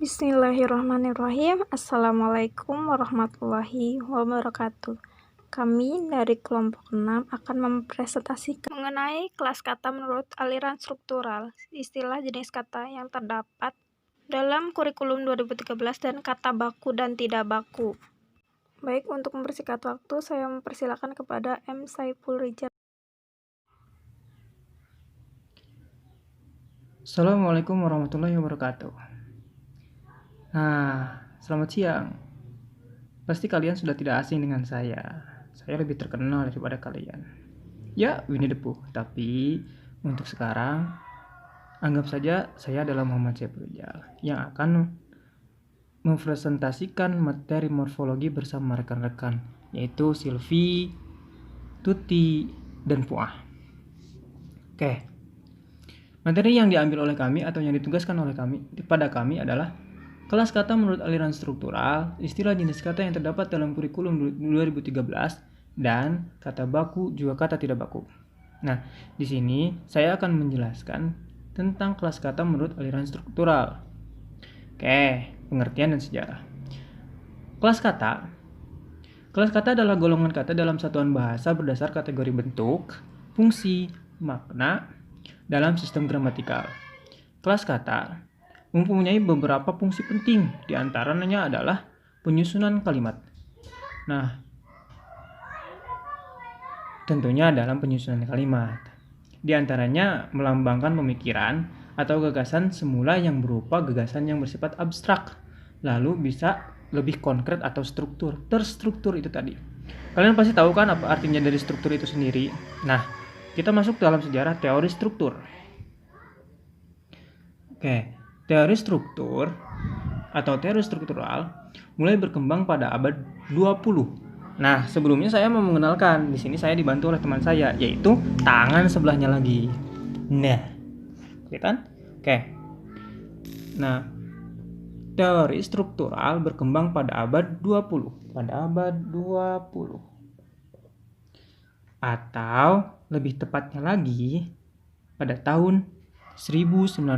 Bismillahirrahmanirrahim. Assalamualaikum warahmatullahi wabarakatuh. Kami dari kelompok 6 akan mempresentasikan mengenai kelas kata menurut aliran struktural, istilah jenis kata yang terdapat dalam kurikulum 2013 dan kata baku dan tidak baku. Baik, untuk mempersingkat waktu, saya mempersilakan kepada M. Saiful Rijal. Assalamualaikum warahmatullahi wabarakatuh. Nah, selamat siang. Pasti kalian sudah tidak asing dengan saya. Saya lebih terkenal daripada kalian. Ya, Winnie the Pooh. Tapi untuk sekarang, anggap saja saya adalah Muhammad Saiful Rijal yang akan mempresentasikan materi morfologi bersama rekan-rekan, yaitu Silvi, Tuti, dan Puah. Oke. Materi yang diambil oleh kami atau yang ditugaskan oleh kami pada kami adalah kelas kata menurut aliran struktural, istilah jenis kata yang terdapat dalam kurikulum 2013, dan kata baku juga kata tidak baku. Nah, di sini saya akan menjelaskan tentang kelas kata menurut aliran struktural. Oke, pengertian dan sejarah. Kelas kata adalah golongan kata dalam satuan bahasa berdasar kategori bentuk, fungsi, makna dalam sistem gramatikal. Kelas kata mempunyai beberapa fungsi penting, di antaranya adalah penyusunan kalimat. Nah, tentunya dalam penyusunan kalimat. Di antaranya melambangkan pemikiran atau gagasan semula yang berupa gagasan yang bersifat abstrak, lalu bisa lebih konkret atau terstruktur itu tadi. Kalian pasti tahu kan apa artinya dari struktur itu sendiri? Nah, kita masuk dalam sejarah teori struktur. Oke. Teori struktur atau teori struktural mulai berkembang pada abad 20. Nah, sebelumnya saya mau mengenalkan. Di sini saya dibantu oleh teman saya, yaitu tangan sebelahnya lagi. Nah, kelihatan? Oke. Nah, teori struktural berkembang pada abad 20. Pada abad 20. Atau lebih tepatnya lagi pada tahun 1916.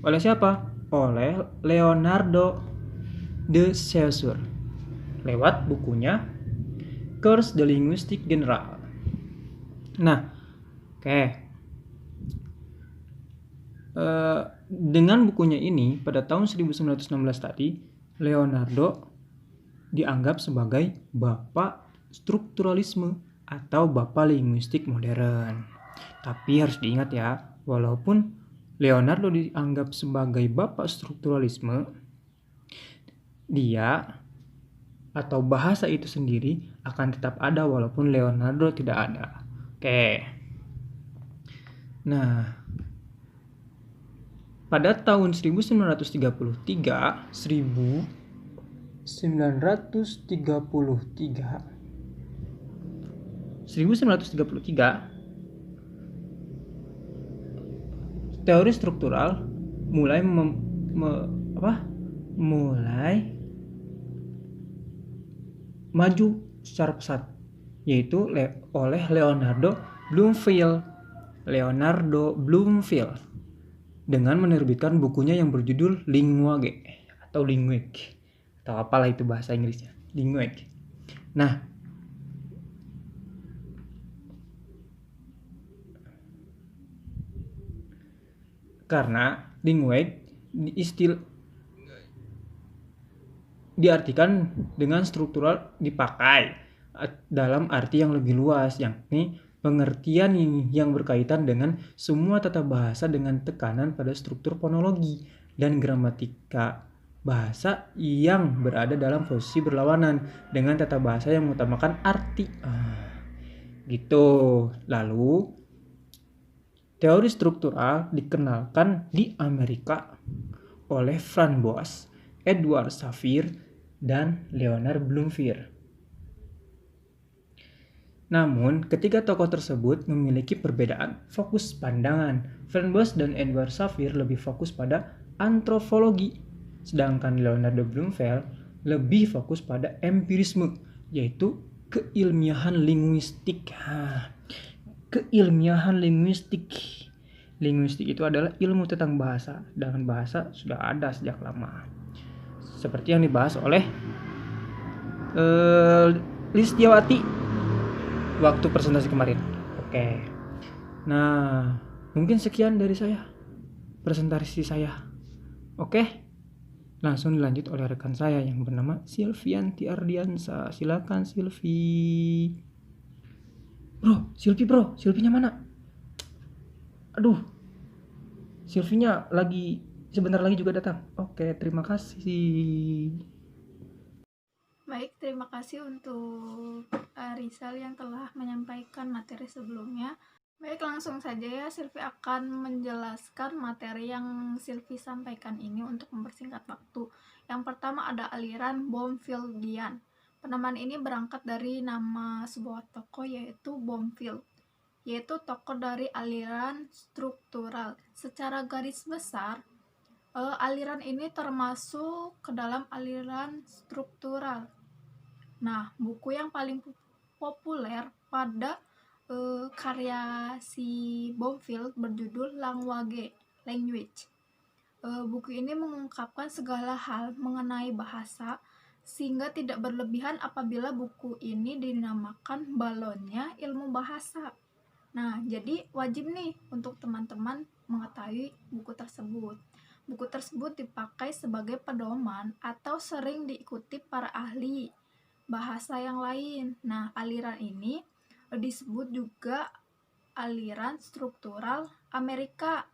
Oleh siapa? Oleh Leonardo de Saussure lewat bukunya Cours de Linguistique Générale. Nah, oke. Dengan bukunya ini pada tahun 1916 tadi, Leonardo dianggap sebagai bapak strukturalisme atau bapak linguistik modern. Tapi harus diingat ya, walaupun Leonardo dianggap sebagai bapak strukturalisme, dia atau bahasa itu sendiri akan tetap ada walaupun Leonardo tidak ada. Oke. Nah, pada tahun 1933 teori struktural mulai maju secara pesat, yaitu oleh Leonardo Bloomfield dengan menerbitkan bukunya yang berjudul Linguage atau Linguic atau apalah itu bahasa Inggrisnya, Linguic. Nah, karena Linguic diartikan dengan struktural dipakai dalam arti yang lebih luas, yakni pengertian yang berkaitan dengan semua tata bahasa dengan tekanan pada struktur fonologi dan gramatika bahasa yang berada dalam posisi berlawanan dengan tata bahasa yang mengutamakan arti. Gitu. Lalu teori struktural dikenalkan di Amerika oleh Franz Boas, Edward Sapir, dan Leonard Bloomfield. Namun, ketika tokoh tersebut memiliki perbedaan fokus pandangan, Fernbus dan Edward Sapir lebih fokus pada antropologi, sedangkan Leonardo Bloomfield lebih fokus pada empirisme, yaitu keilmiahan linguistik. Keilmiahan linguistik. Linguistik itu adalah ilmu tentang bahasa, dan bahasa sudah ada sejak lama. Seperti yang dibahas oleh Listiawati waktu presentasi kemarin. Oke. Nah, mungkin sekian dari saya. Presentasi saya. Oke. Langsung dilanjut oleh rekan saya yang bernama Silvianti Ardiansa. Silakan Silvi. Bro, Silvinya mana? Aduh. Silvinya lagi sebentar lagi juga datang. Oke, terima kasih. Baik, terima kasih untuk Rizal yang telah menyampaikan materi sebelumnya. Baik, langsung saja ya, Silvi akan menjelaskan materi yang Silvi sampaikan ini untuk mempersingkat waktu. Yang pertama ada aliran Bloomfieldian. Penamaan ini berangkat dari nama sebuah tokoh yaitu Bloomfield, yaitu tokoh dari aliran struktural. Secara garis besar, aliran ini termasuk ke dalam aliran struktural. Nah, buku yang paling populer pada karya si Bloomfield berjudul Language. Buku ini mengungkapkan segala hal mengenai bahasa sehingga tidak berlebihan apabila buku ini dinamakan balonnya ilmu bahasa. Nah, jadi wajib nih untuk teman-teman mengetahui buku tersebut. Buku tersebut dipakai sebagai pedoman atau sering diikuti para ahli bahasa yang lain. Nah, aliran ini disebut juga aliran struktural Amerika.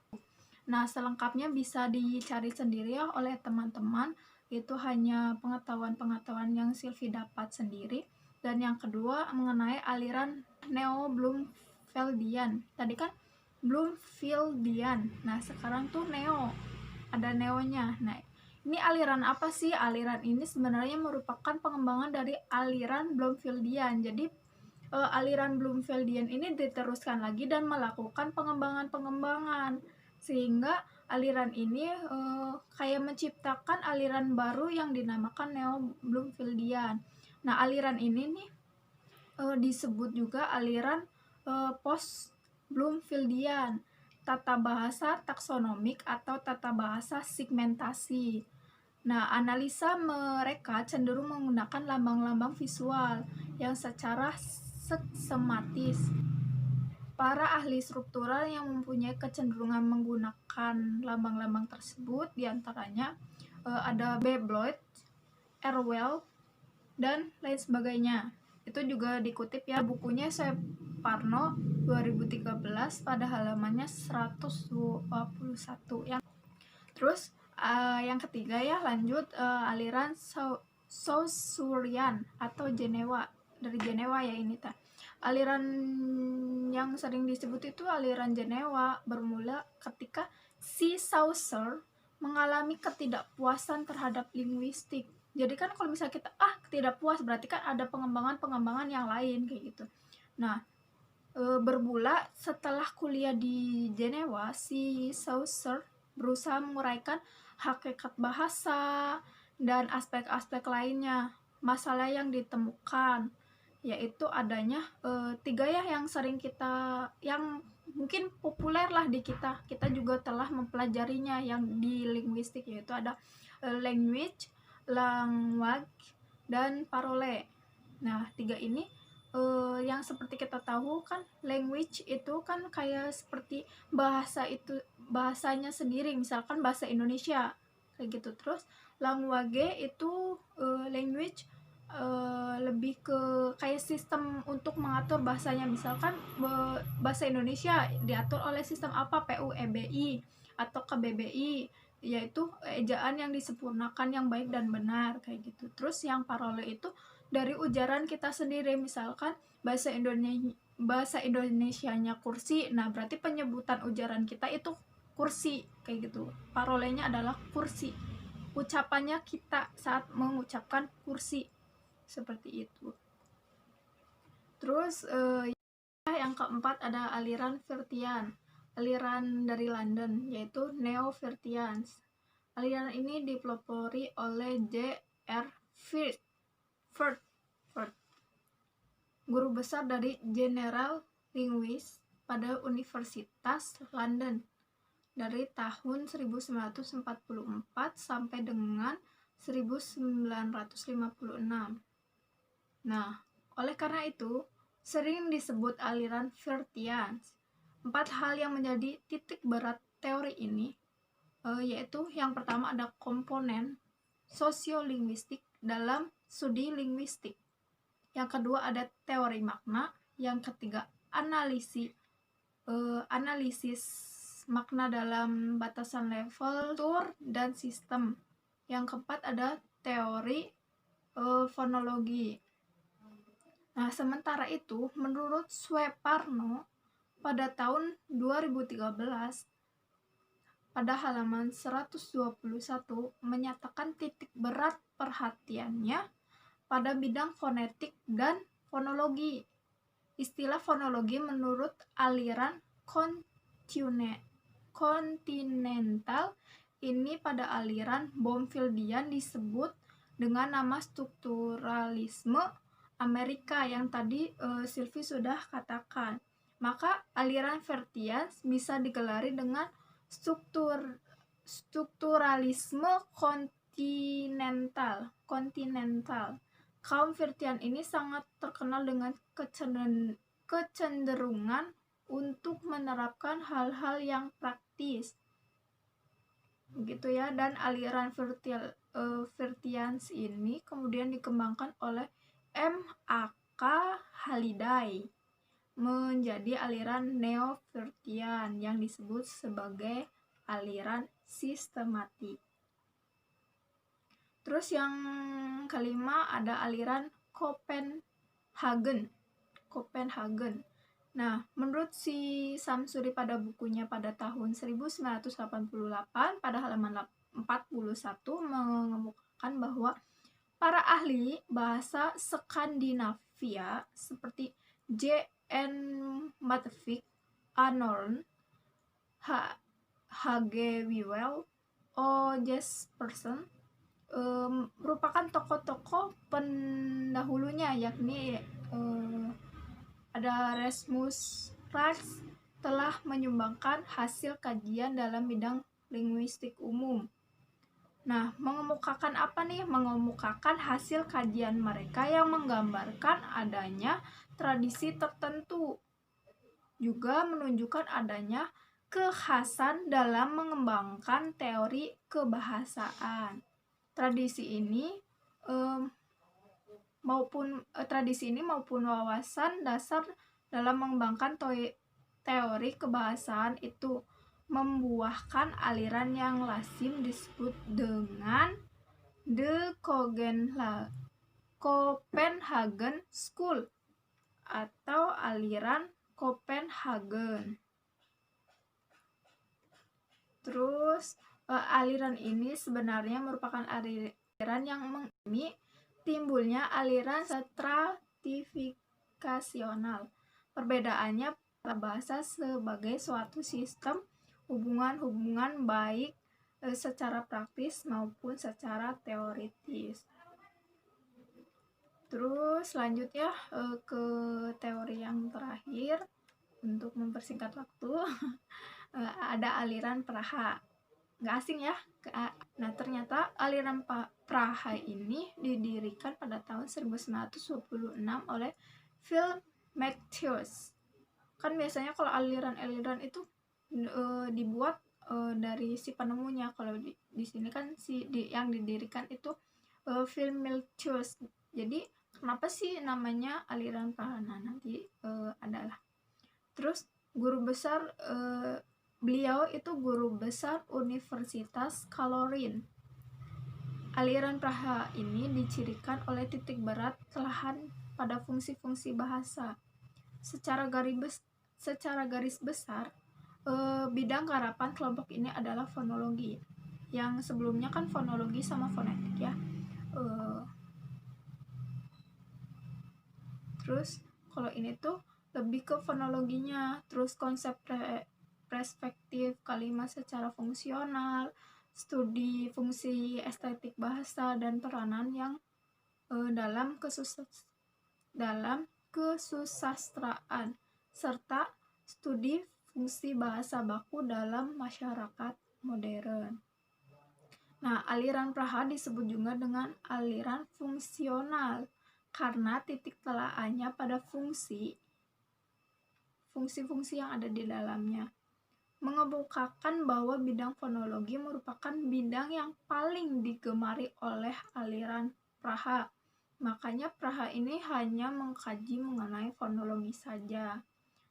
Nah, selengkapnya bisa dicari sendiri ya oleh teman-teman. Itu hanya pengetahuan-pengetahuan yang Silvi dapat sendiri. Dan yang kedua mengenai aliran Neo-Bloomfieldian. Tadi kan Bloomfieldian. Nah, sekarang tuh Neo. Ada Neonya. Nah, ini aliran apa sih? Aliran ini sebenarnya merupakan pengembangan dari aliran Bloomfieldian. Jadi aliran Bloomfieldian ini diteruskan lagi dan melakukan pengembangan sehingga aliran ini kayak menciptakan aliran baru yang dinamakan Neo-Bloomfieldian. Nah, aliran ini nih disebut juga aliran post-Bloomfieldian, tata bahasa taksonomik atau tata bahasa segmentasi. Nah, analisa mereka cenderung menggunakan lambang-lambang visual yang secara sematis. Para ahli struktural yang mempunyai kecenderungan menggunakan lambang-lambang tersebut diantaranya ada Bebloit, Erwell, dan lain sebagainya. Itu juga dikutip ya bukunya Parno 2013 pada halamannya 121 yang terus yang ketiga ya lanjut aliran Sausurian atau Jenewa, dari Jenewa ya ini aliran yang sering disebut itu aliran Jenewa bermula ketika si Saussure mengalami ketidakpuasan terhadap linguistik. Jadi kan kalau misalnya kita tidak puas berarti kan ada pengembangan yang lain kayak gitu. Nah, bermula setelah kuliah di Jenewa, si Saussure berusaha menguraikan hakikat bahasa dan aspek-aspek lainnya. Masalah yang ditemukan yaitu adanya 3 ya yang sering kita, yang mungkin populer lah di kita juga telah mempelajarinya yang di linguistik, yaitu ada language, dan parole. Nah, 3 ini yang seperti kita tahu kan language itu kan kayak seperti bahasanya sendiri, misalkan bahasa Indonesia kayak gitu. Terus language itu language lebih ke kayak sistem untuk mengatur bahasanya, misalkan bahasa Indonesia diatur oleh sistem apa, PUEBI atau KBBI, yaitu ejaan yang disempurnakan yang baik dan benar kayak gitu. Terus yang parole itu dari ujaran kita sendiri, misalkan bahasa Indonesianya kursi, nah berarti penyebutan ujaran kita itu kursi kayak gitu. Parolenya adalah kursi, ucapannya kita saat mengucapkan kursi, seperti itu. Terus yang keempat ada aliran Virtian, aliran dari London, yaitu Neo-Virtians. Aliran ini dipelopori oleh J.R. Firth, guru besar dari General Linguistics pada Universitas London dari tahun 1944 sampai dengan 1956. Nah, oleh karena itu, sering disebut aliran Virtians. 4 hal yang menjadi titik berat teori ini, yaitu yang pertama ada komponen sosiolinguistik dalam studi linguistik. Yang kedua ada teori makna. Yang ketiga analisis makna dalam batasan level, struktur, dan sistem. Yang keempat ada teori fonologi. Nah, sementara itu, menurut Sueparno pada tahun 2013 pada halaman 121 menyatakan titik berat perhatiannya pada bidang fonetik dan fonologi. Istilah fonologi menurut aliran kontinental ini pada aliran Bloomfieldian disebut dengan nama strukturalisme Amerika yang tadi Sylvie sudah katakan. Maka aliran Virtians bisa digelari dengan strukturalisme kontinental. Kaum Virtian ini sangat terkenal dengan kecenderungan untuk menerapkan hal-hal yang praktis, gitu ya. Dan aliran Virtians ini kemudian dikembangkan oleh M.A.K. Halliday menjadi aliran Neo-Virtian yang disebut sebagai aliran sistematik. Terus yang kelima ada aliran Copenhagen. Nah, menurut si Samsuri pada bukunya pada tahun 1988 pada halaman 41 mengemukakan bahwa para ahli bahasa Skandinavia seperti J.N. Matvik, Arnold, H.G. Wewel, O. Jespersen merupakan tokoh-tokoh pendahulunya, yakni ada Rasmus Rask telah menyumbangkan hasil kajian dalam bidang linguistik umum. Nah, mengemukakan apa nih? Mengemukakan hasil kajian mereka yang menggambarkan adanya tradisi tertentu. Juga menunjukkan adanya kekhasan dalam mengembangkan teori kebahasaan. Tradisi ini maupun wawasan dasar dalam mengembangkan teori kebahasaan itu membuahkan aliran yang lazim disebut dengan The Copenhagen School atau aliran Copenhagen. Terus aliran ini sebenarnya merupakan aliran yang mengalami timbulnya aliran stratifikasional. Perbedaannya bahasa sebagai suatu sistem hubungan-hubungan baik secara praktis maupun secara teoritis. Terus lanjut ya ke teori yang terakhir untuk mempersingkat waktu. Ada aliran Praha. Nggak asing ya. Nah, ternyata aliran Praha ini didirikan pada tahun 1926 oleh Phil Matthews. Kan biasanya kalau aliran-aliran itu dibuat dari si penemunya. Kalau di sini kan yang didirikan itu Phil Matthews. Jadi kenapa sih namanya aliran Praha? Nah, nanti adalah. Terus guru besar beliau itu guru besar Universitas Kalorin. Aliran Praha ini dicirikan oleh titik berat kelelahan pada fungsi-fungsi bahasa. Secara garis besar, bidang garapan kelompok ini adalah fonologi. Yang sebelumnya kan fonologi sama fonetik ya. Terus Kalau ini tuh lebih ke fonologinya, terus konsep perspektif kalimat secara fungsional, studi fungsi estetik bahasa dan peranan yang dalam kesusastraan, serta studi fungsi bahasa baku dalam masyarakat modern. Nah, aliran Praha disebut juga dengan aliran fungsional karena titik telaahannya pada fungsi-fungsi yang ada di dalamnya. Mengemukakan bahwa bidang fonologi merupakan bidang yang paling digemari oleh aliran Praha. Makanya Praha ini hanya mengkaji mengenai fonologi saja.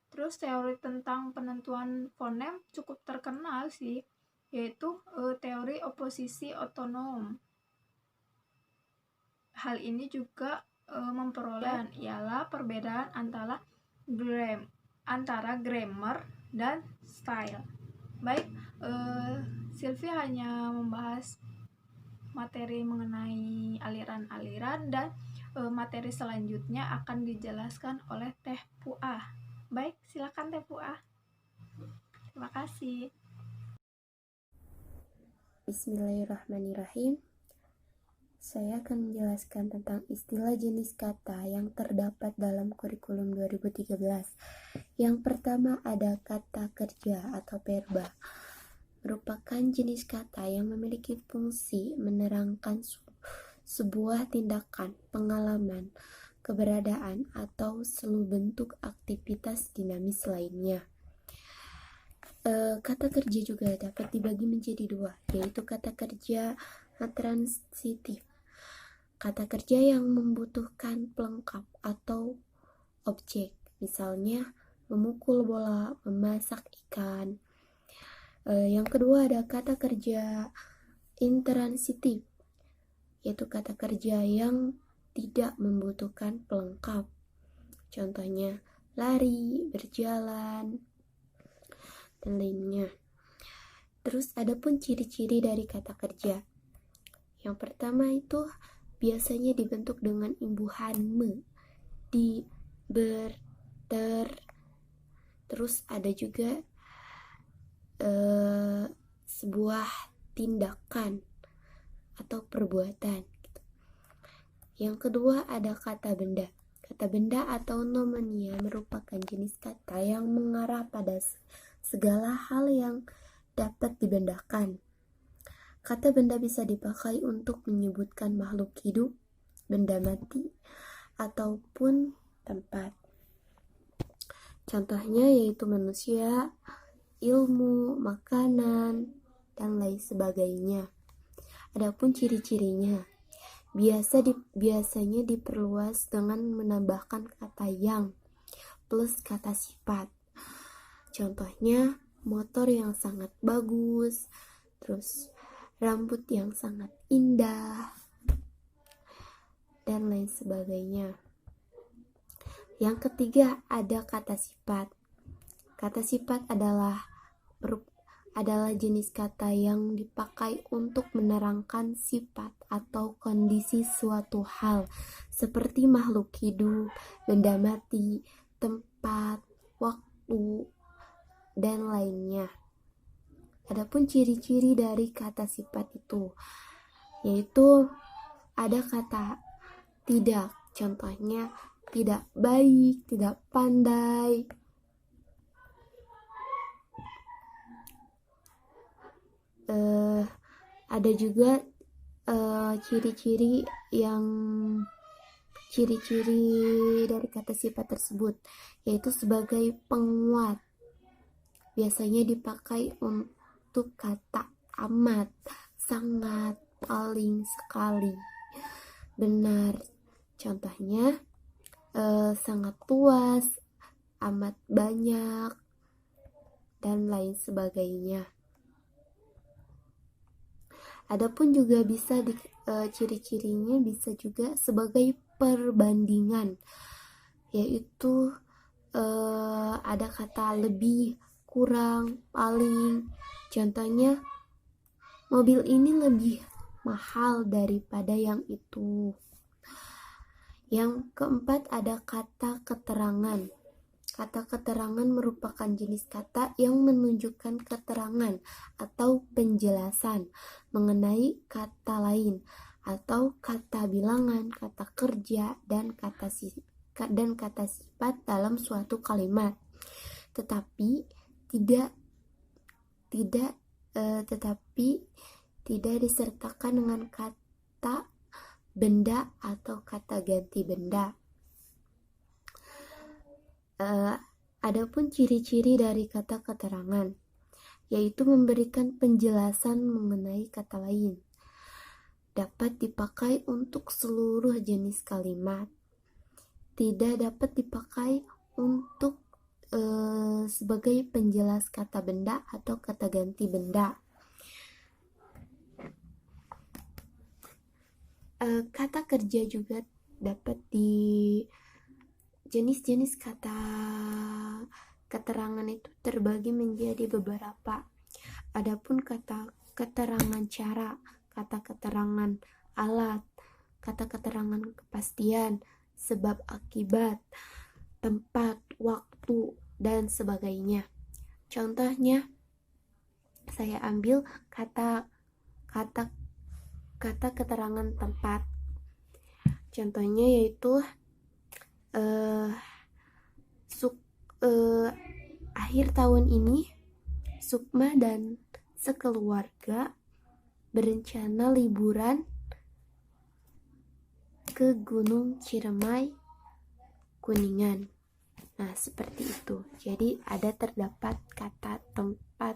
Terus teori tentang penentuan fonem cukup terkenal sih, yaitu teori oposisi otonom. Hal ini juga memperoleh ialah perbedaan antara grammar dan style. Baik, Sylvie hanya membahas materi mengenai aliran-aliran dan materi selanjutnya akan dijelaskan oleh Teh Puah. Baik, silakan Teh Puah. Terima kasih. Bismillahirrahmanirrahim. Saya akan menjelaskan tentang istilah jenis kata yang terdapat dalam kurikulum 2013. Yang pertama ada kata kerja atau verba. Merupakan jenis kata yang memiliki fungsi menerangkan sebuah tindakan, pengalaman, keberadaan, atau seluruh bentuk aktivitas dinamis lainnya. Kata kerja juga dapat dibagi menjadi dua, yaitu kata kerja transitif. Kata kerja yang membutuhkan pelengkap atau objek, misalnya memukul bola, memasak ikan. Yang kedua ada kata kerja intransitif, yaitu kata kerja yang tidak membutuhkan pelengkap. Contohnya lari, berjalan, dan lainnya. Terus ada pun ciri-ciri dari kata kerja. Yang pertama itu biasanya dibentuk dengan imbuhan me, di, ber, ter. Terus ada juga sebuah tindakan atau perbuatan. Yang kedua ada kata benda. Kata benda atau nomonia merupakan jenis kata yang mengarah pada segala hal yang dapat dibendakan. Kata benda bisa dipakai untuk menyebutkan makhluk hidup, benda mati, ataupun tempat. Contohnya yaitu manusia, ilmu, makanan, dan lain sebagainya. Adapun ciri-cirinya, biasanya diperluas dengan menambahkan kata yang plus kata sifat. Contohnya motor yang sangat bagus, terus rambut yang sangat indah, dan lain sebagainya. Yang ketiga ada kata sifat. Kata sifat adalah jenis kata yang dipakai untuk menerangkan sifat atau kondisi suatu hal, seperti makhluk hidup, benda mati, tempat, waktu, dan lainnya. Adapun ciri-ciri dari kata sifat itu, yaitu ada kata tidak, contohnya tidak baik, tidak pandai. Ada juga ciri-ciri dari kata sifat tersebut, yaitu sebagai penguat. Biasanya dipakai untuk kata amat, sangat, paling, sekali, benar. Contohnya sangat luas, amat banyak, dan lain sebagainya. Adapun juga bisa ciri-cirinya bisa juga sebagai perbandingan, yaitu ada kata lebih, kurang, paling. Contohnya mobil ini lebih mahal daripada yang itu. Yang keempat ada kata keterangan. Kata keterangan merupakan jenis kata yang menunjukkan keterangan atau penjelasan mengenai kata lain atau kata bilangan, kata kerja, dan kata sifat dalam suatu kalimat. Tetapi tidak disertakan dengan kata benda atau kata ganti benda. Adapun ciri-ciri dari kata keterangan, yaitu memberikan penjelasan mengenai kata lain. Dapat dipakai untuk seluruh jenis kalimat. Tidak dapat dipakai untuk sebagai penjelas kata benda atau kata ganti benda. Kata kerja juga dapat jenis-jenis kata keterangan itu terbagi menjadi beberapa. Adapun kata keterangan cara, kata keterangan alat, kata keterangan kepastian, sebab akibat, tempat, waktu, dan sebagainya. Contohnya, saya ambil kata keterangan tempat. Contohnya yaitu akhir tahun ini Sukma dan sekeluarga berencana liburan ke Gunung Ciremai, Kuningan. Nah, seperti itu. Jadi terdapat kata tempat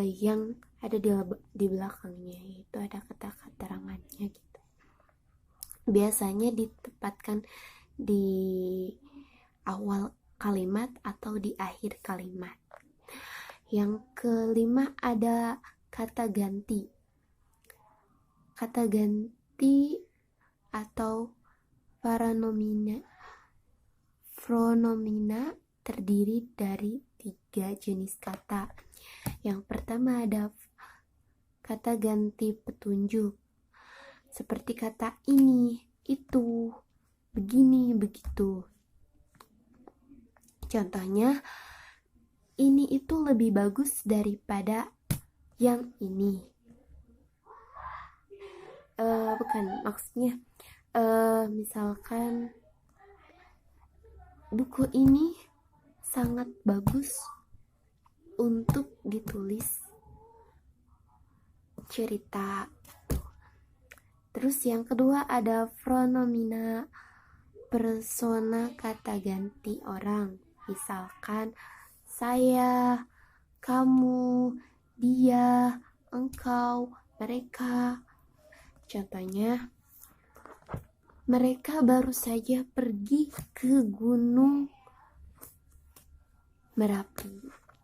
yang ada di belakangnya, yaitu ada kata keterangannya gitu. Biasanya ditempatkan di awal kalimat atau di akhir kalimat. Yang kelima ada kata ganti. Kata ganti atau pronomina terdiri dari 3 jenis kata. Yang pertama ada kata ganti petunjuk, seperti kata ini, itu, begini, begitu. Contohnya, ini itu lebih bagus daripada yang ini. Maksudnya misalkan buku ini sangat bagus untuk ditulis cerita. Terus yang kedua ada pronomina persona kata ganti orang. Misalkan saya, kamu, dia, engkau, mereka. Contohnya, mereka baru saja pergi ke Gunung Merapi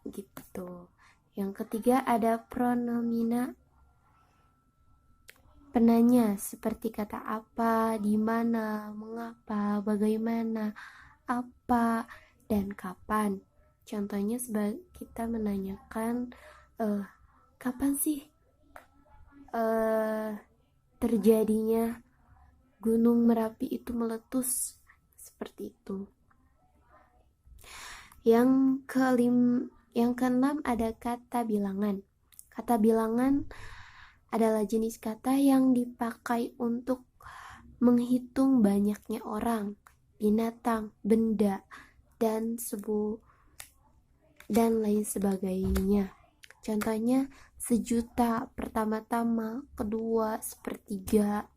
gitu. Yang ketiga ada pronomina penanya, seperti kata apa, di mana, mengapa, bagaimana, apa, dan kapan. Contohnya kita menanyakan kapan sih terjadinya Gunung Merapi itu meletus, seperti itu. Yang keenam ada kata bilangan. Kata bilangan adalah jenis kata yang dipakai untuk menghitung banyaknya orang, binatang, benda, dan lain sebagainya. Contohnya sejuta, pertama-tama, kedua, sepertiga,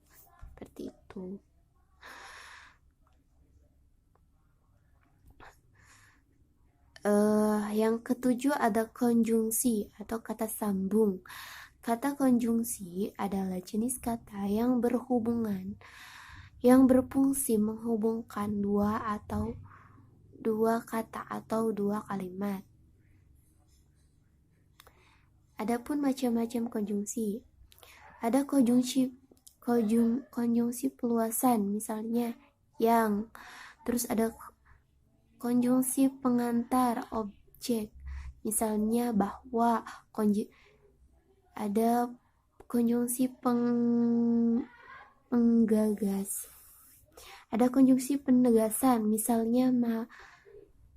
seperti itu. Yang ketujuh ada konjungsi atau kata sambung. Kata konjungsi adalah jenis kata yang berfungsi menghubungkan dua kata atau dua kalimat. Adapun macam-macam konjungsi. Ada konjungsi peluasan, misalnya yang. Terus ada konjungsi pengantar objek, misalnya bahwa. Ada konjungsi penggagas. Ada konjungsi penegasan, misalnya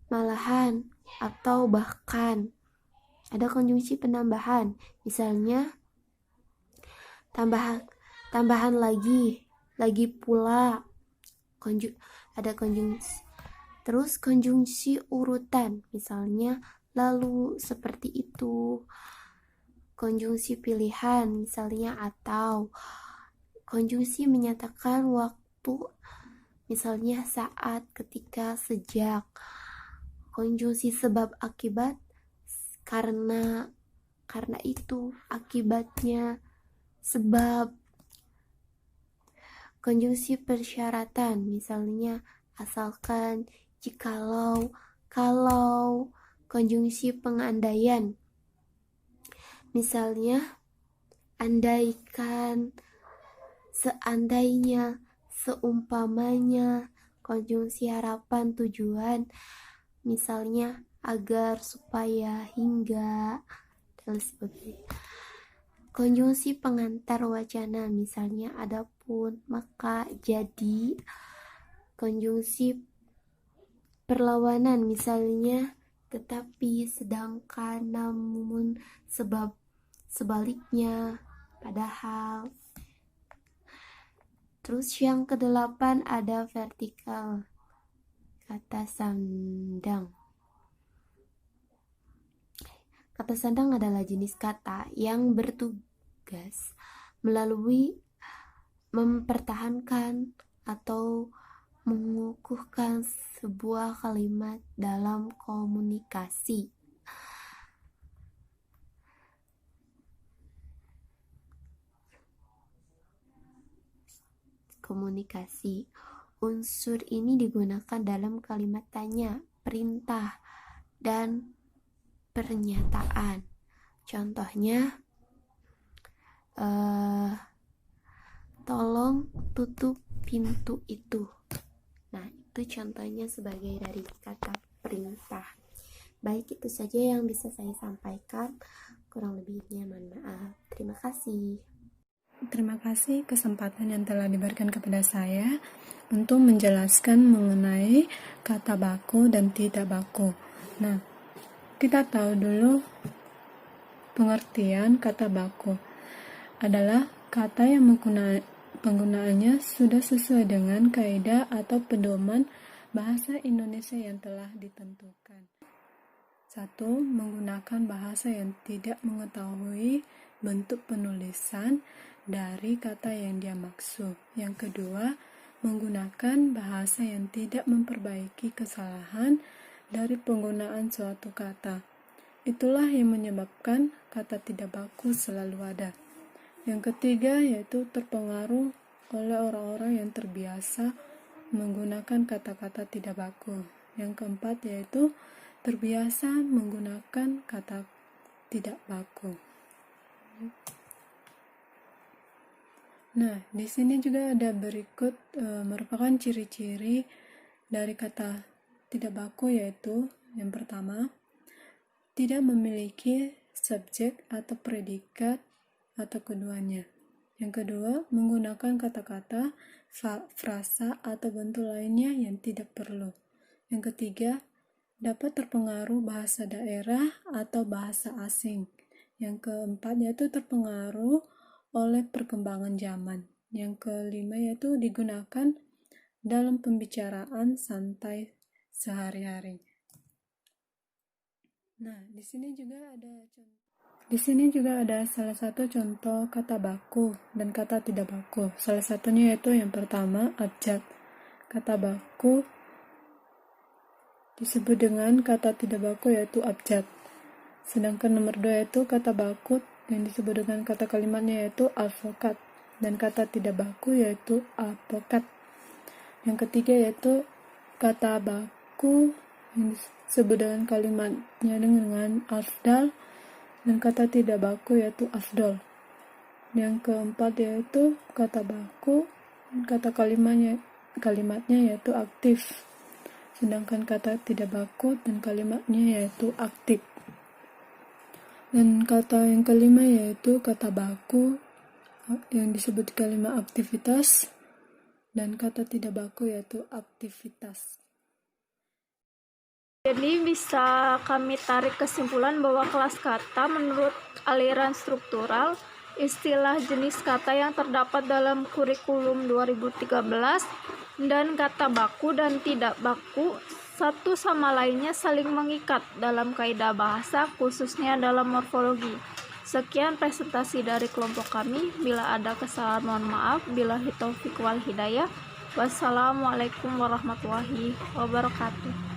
malahan atau bahkan. Ada konjungsi penambahan, misalnya tambahan lagi pula. Ada konjungsi. Terus konjungsi urutan, misalnya lalu, seperti itu. Konjungsi pilihan, misalnya atau. Konjungsi menyatakan waktu, misalnya saat, ketika, sejak. Konjungsi sebab akibat, karena itu, akibatnya, sebab. Konjungsi persyaratan, misalnya asalkan, jikalau, kalau. Konjungsi pengandaian, misalnya andaikan, seandainya, seumpamanya. Konjungsi harapan tujuan, misalnya agar, supaya, hingga, dan sebagainya. Konjungsi pengantar wacana, misalnya adapun, maka, jadi. Konjungsi perlawanan, misalnya tetapi, sedangkan, namun, sebab, sebaliknya, padahal. Terus yang ke-8 ada vertikal, kata sandang. Kata sandang adalah jenis kata yang bertugas melalui mempertahankan atau mengukuhkan sebuah kalimat dalam komunikasi. Unsur ini digunakan dalam kalimat tanya, perintah, dan pernyataan. Contohnya, tolong tutup pintu itu. Nah, itu contohnya sebagai dari kata perintah. Baik, itu saja yang bisa saya sampaikan. Kurang lebihnya mohon maaf. Terima kasih. Terima kasih kesempatan yang telah diberikan kepada saya untuk menjelaskan mengenai kata baku dan tidak baku. Nah, kita tahu dulu pengertian kata baku adalah kata yang penggunaannya sudah sesuai dengan kaidah atau pedoman bahasa Indonesia yang telah ditentukan. 1. Menggunakan bahasa yang tidak mengetahui bentuk penulisan dari kata yang dia maksud. Yang kedua, menggunakan bahasa yang tidak memperbaiki kesalahan dari penggunaan suatu kata. Itulah yang menyebabkan kata tidak baku selalu ada. Yang ketiga yaitu terpengaruh oleh orang-orang yang terbiasa menggunakan kata-kata tidak baku. Yang keempat yaitu terbiasa menggunakan kata tidak baku. Nah, di sini juga ada berikut merupakan ciri-ciri dari kata tidak baku, yaitu yang pertama, tidak memiliki subjek atau predikat atau keduanya. Yang kedua, menggunakan kata-kata, frasa atau bentuk lainnya yang tidak perlu. Yang ketiga, dapat terpengaruh bahasa daerah atau bahasa asing. Yang keempat yaitu terpengaruh oleh perkembangan zaman. Yang kelima yaitu digunakan dalam pembicaraan santai sehari-hari. Nah, di sini juga ada salah satu contoh kata baku dan kata tidak baku. Salah satunya yaitu yang pertama, abjad. Kata baku disebut dengan kata tidak baku yaitu abjad. Sedangkan nomor 2 yaitu kata baku yang disebut dengan kata kalimatnya yaitu alfokat. Dan kata tidak baku yaitu alpokat. Yang ketiga yaitu kata baku yang disebut dengan kalimatnya dengan afdal. Dan kata tidak baku yaitu afdol. Yang keempat yaitu kata baku, kata kalimatnya yaitu aktif. Sedangkan kata tidak baku dan kalimatnya yaitu aktif. Dan kata yang kelima yaitu kata baku yang disebut kalimat aktivitas. dan kata tidak baku yaitu aktivitas. Jadi bisa kami tarik kesimpulan bahwa kelas kata menurut aliran struktural, istilah jenis kata yang terdapat dalam kurikulum 2013 dan kata baku dan tidak baku satu sama lainnya saling mengikat dalam kaidah bahasa, khususnya dalam morfologi. Sekian presentasi dari kelompok kami. Bila ada kesalahan mohon maaf. Billahi taufiq wal hidayah. Wassalamualaikum warahmatullahi wabarakatuh.